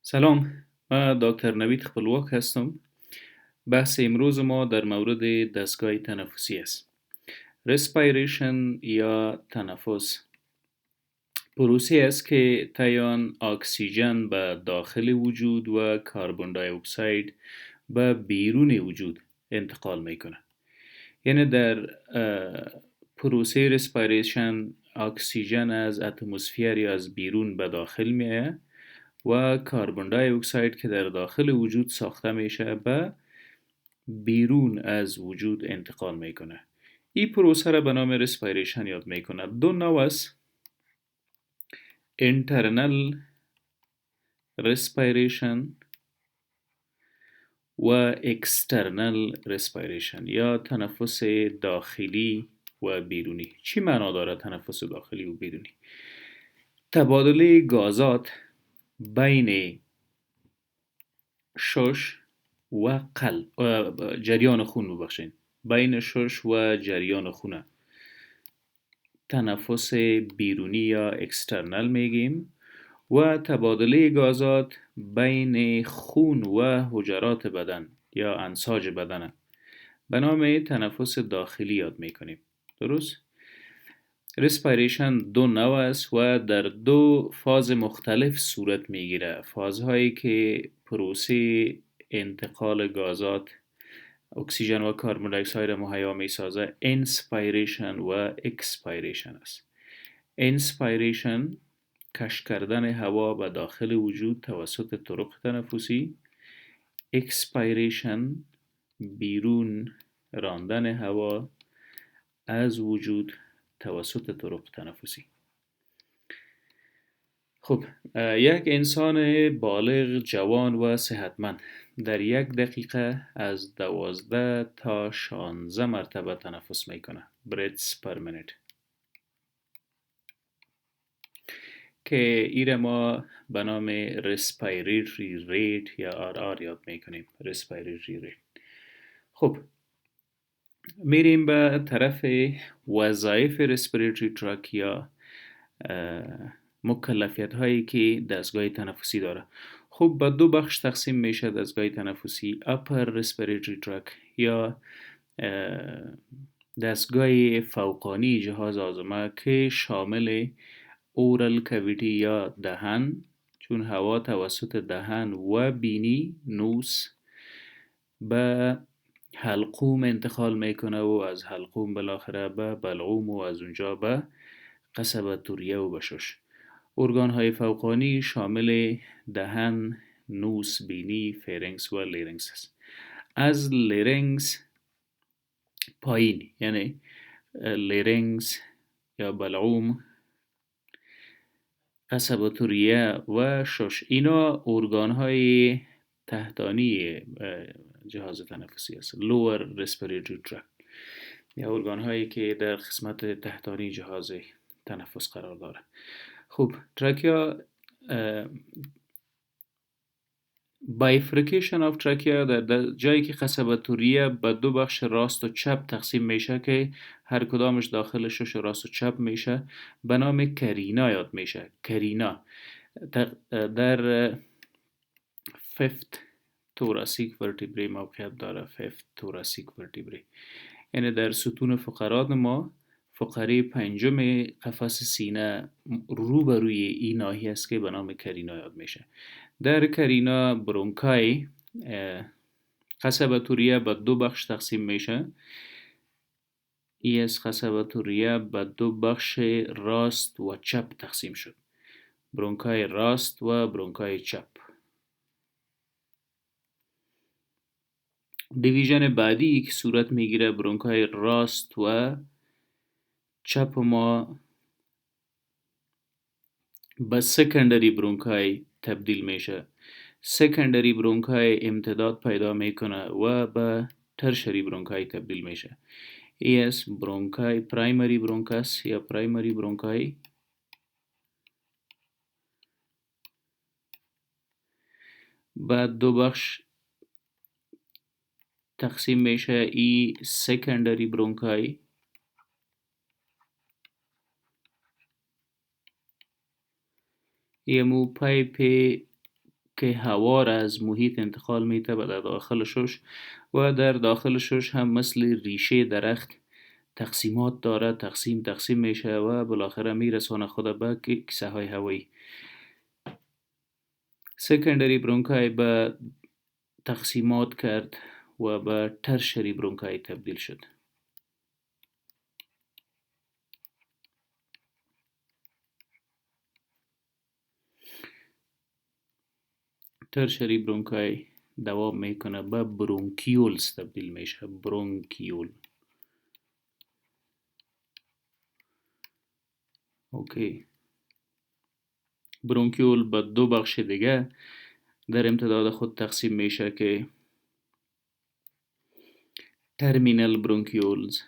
سلام، من دکتر نوید خپلواک هستم. بحث امروز ما در مورد دستگاه تنفسی است. respiration یا تنفس پروسه است که طی آن اکسیژن به داخل وجود و کربن دی اکساید به بیرون وجود انتقال میکنه. یعنی در پروسه respiration اکسیژن از اتمسفر یا از بیرون به داخل میآید و کربن دی اکساید که در داخل وجود ساخته میشه به بیرون از وجود انتقال میکنه. این پروسه را به نام ریسپیریشن یاد میکنه. دو نوع است: internal respiration و external respiration یا تنفس داخلی و بیرونی. چی معنا داره تنفس داخلی و بیرونی؟ تبادله گازات بین شش و قلب جریان خون ببخشید بین شش و جریان خونه تنفس بیرونی یا اکسترنال میگیم و تبادله گازات بین خون و حجرات بدن یا انساج بدن به نام تنفس داخلی یاد میکنیم. درست؟ ریسپیریشن دو نوع است و در دو فاز مختلف صورت میگیره. فازهایی که پروسه انتقال گازات اکسیژن و کربن دی اکساید مهیا میسازه انسپیریشن و اکسپیریشن است. انسپیریشن کش کردن هوا به داخل وجود توسط طرق تنفسی. اکسپیریشن بیرون راندن هوا از وجود توسط طرق تنفسی. خب، یک انسان بالغ جوان و صحتمند در 1 دقیقه از 12 تا 16 مرتبه تنفس میکنه. breaths per minute که ایره ما به نام respiratory rate یا RR یاد میکنیم. respiratory rate. خب، میریم به طرف وظایف respiratory tract یا مکلفیت هایی که دستگاه تنفسی داره. خب به دو بخش تقسیم میشه دستگاه تنفسی: upper respiratory tract یا دستگاه فوقانی جهاز هاضمه که شامل اورال کویتی یا دهن، چون هوا توسط دهن و بینی نوس به حلقوم انتقال میکنه و از حلقوم بالاخره به بلعوم و از اونجا به قصبه توریه و بشش. ارگان های فوقانی شامل دهن، نوس، بینی، فیرنگس و لیرنگس است. از لیرنگس پایین یعنی لیرنگس یا بلعوم، قصبه توریه و شش، اینا ارگان های تحتانی جهاز تنفسی است. lower respiratory tract یا ارگان هایی که در قسمت تحتانی جهاز تنفس قرار داره. خب، تراکیا بایفرکیشن آف تراکیا در جایی که قصبه توریه به دو بخش راست و چپ تقسیم میشه که هر کدامش داخل شش راست و چپ میشه به نام کرینا یاد میشه. کرینا در fifth thoracic vertebrae موقعیت داره. fifth thoracic vertebrae یعنی در ستون فقرات ما فقره پنجم قفس سینه روبروی این ناحیه است که به نام کرینا یاد میشه. در کرینا برونکای قصبه توریه به دو بخش تقسیم میشه. ای از قصبه توریه به دو بخش راست و چپ تقسیم شد: برونکای راست و برونکای چپ. دیویژن بعدی که صورت میگیره برونکای راست و چپ ما به سکندری برونکای تبدیل میشه. سکندری برونکای امتداد پیدا میکنه و به ترشری برونکای تبدیل میشه. ای از برونکای پرایمری برونکاس یا پرایمری برونکای. بعد دو بخش تقسیم میشه: ای سکندری برونکای یمو پایپ که هوا را از محیط انتقال میده به داخل شش و در داخل شش هم مثل ریشه درخت تقسیمات داره، تقسیم میشه و بالاخره میرسانه خود به کیسه های هوایی. سکندری برونکای به تقسیمات کرد و به ترشری برونکای تبدیل شد. ترشری برونکای دوام میکنه به برونکیولز تبدیل میشه. برونکیول. اوکی. برونکیول به دو بخش دیگه در امتداد خود تقسیم میشه که ترمینال برونکیولز.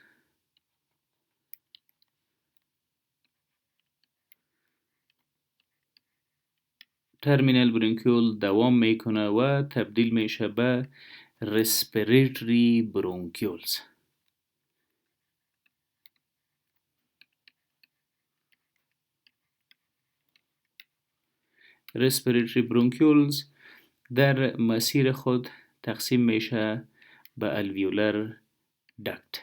ترمینال برونکیول دوام میکنه و تبدیل میشه به رسپیریتری برونکیولز. رسپیریتری برونکیولز در مسیر خود تقسیم میشه به الویولر دکت.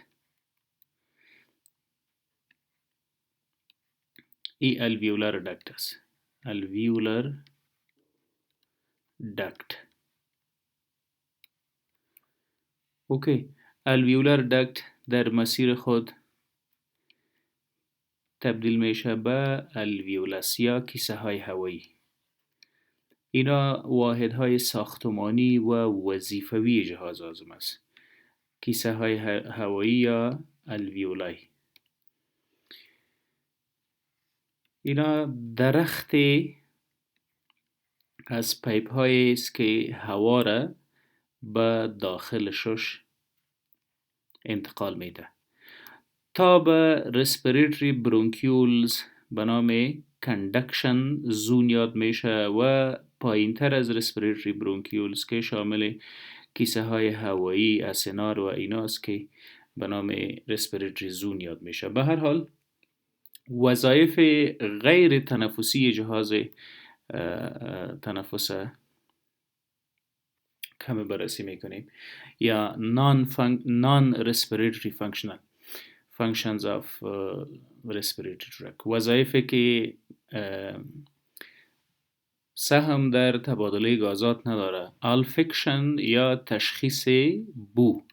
ای الویولر دکت است. الویولر دکت. اوکی. الویولر دکت در مسیر خود تبدیل میشه به الویولس یا کیسه های هوایی. اینا واحدهای ساختمانی و وظیفوی جهاز هاضمه است. کیسه های هوایی یا الویولای. اینا درختی از پیپ هایی است که هوا را به داخل شش انتقال میده تا به رسپیریتری برونکیولز به نام کندکشن زون یاد میشه و پایین تر از رسپیریتری برونکیولز که شامل کیسه های هوایی، اسنار و ایناست که به نام رسپیریتری زون یاد میشه. به هر حال وظایف غیر تنفسی جهاز تنفس کم بررسی میکنیم یا non respiratory functions of respiratory tract. وظایفی که سهم در تبادله گازات نداره. آلفکشن یا تشخیص بو.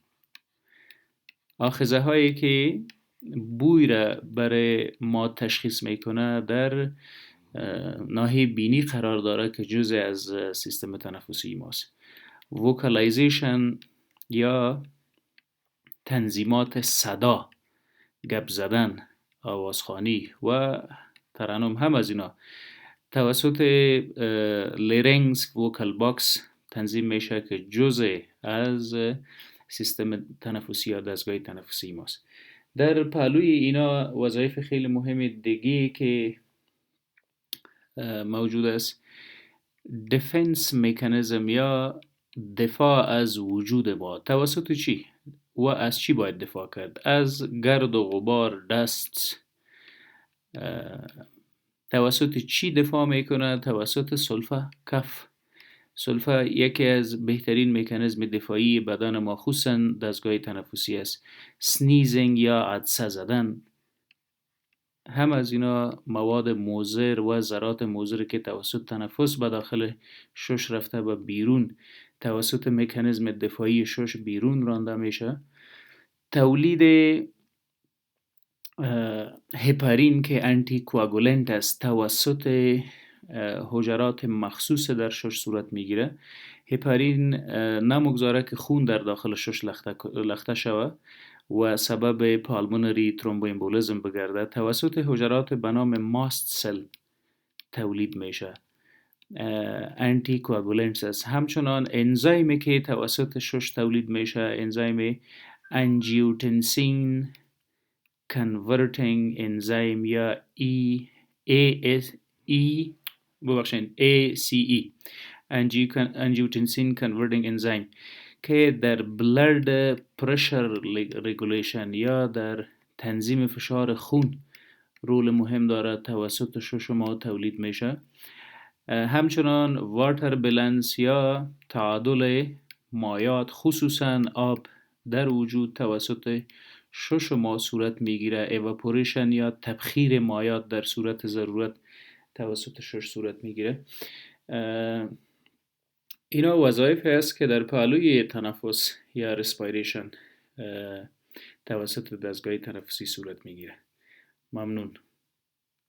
آخذه هایی که بوی را برای ما تشخیص میکنه در ناحیه بینی قرار داره که جزء از سیستم تنفسی ماست. وکالایزیشن یا تنظیمات صدا، گپ زدن، آوازخوانی و ترنم هم از اینا توسط لیرنگز وکال باکس تنظیم میشه که جزء از سیستم تنفسی یا دستگاه تنفسی ماست. در پهلوی اینا وظایف خیلی مهم دیگه که موجود است دیفنس مکانیزم یا دفاع از وجود ما. توسط چی؟ و از چی باید دفاع کرد؟ از گرد و غبار، دست. توسط چی دفاع میکنه؟ توسط سلفه کف. سلفه یکی از بهترین مکانیزم دفاعی بدن ما خصوصا دستگاه تنفسی است. سنیزینگ یا عطسه زدن هم از اینا مواد مضر و ذرات مضر که توسط تنفس به داخل شش رفته و بیرون توسط مکانیزم دفاعی شش بیرون رانده میشه. تولید هپارین که آنتی کوآگولنت است توسط حجرات مخصوص در شش صورت میگیره. هپارین نمیگذاره که خون در داخل شش لخته شود و سبب پالمونری ترومبوامبولیزم بگرده. توسط حجرات به نام ماست سل تولید میشه. آنتی کوآگولنت است. همچنان انزیمی که توسط شش تولید میشه انزیم انجیوتنسین converting enzyme یا ACE angiotensin converting enzyme که در blood pressure regulation یا در تنظیم فشار خون رول مهم داره توسط شش ما تولید میشه. همچنان واتر بالانس یا تعادل مایات خصوصا آب در وجود توسط شش صورت میگیره. ایواپوریشن یا تبخیر مایات در صورت ضرورت توسط شش صورت میگیره. اینا وظایف است که در پهلوی تنفس یا رسپایریشن توسط دستگاه تنفسی صورت میگیره. ممنون.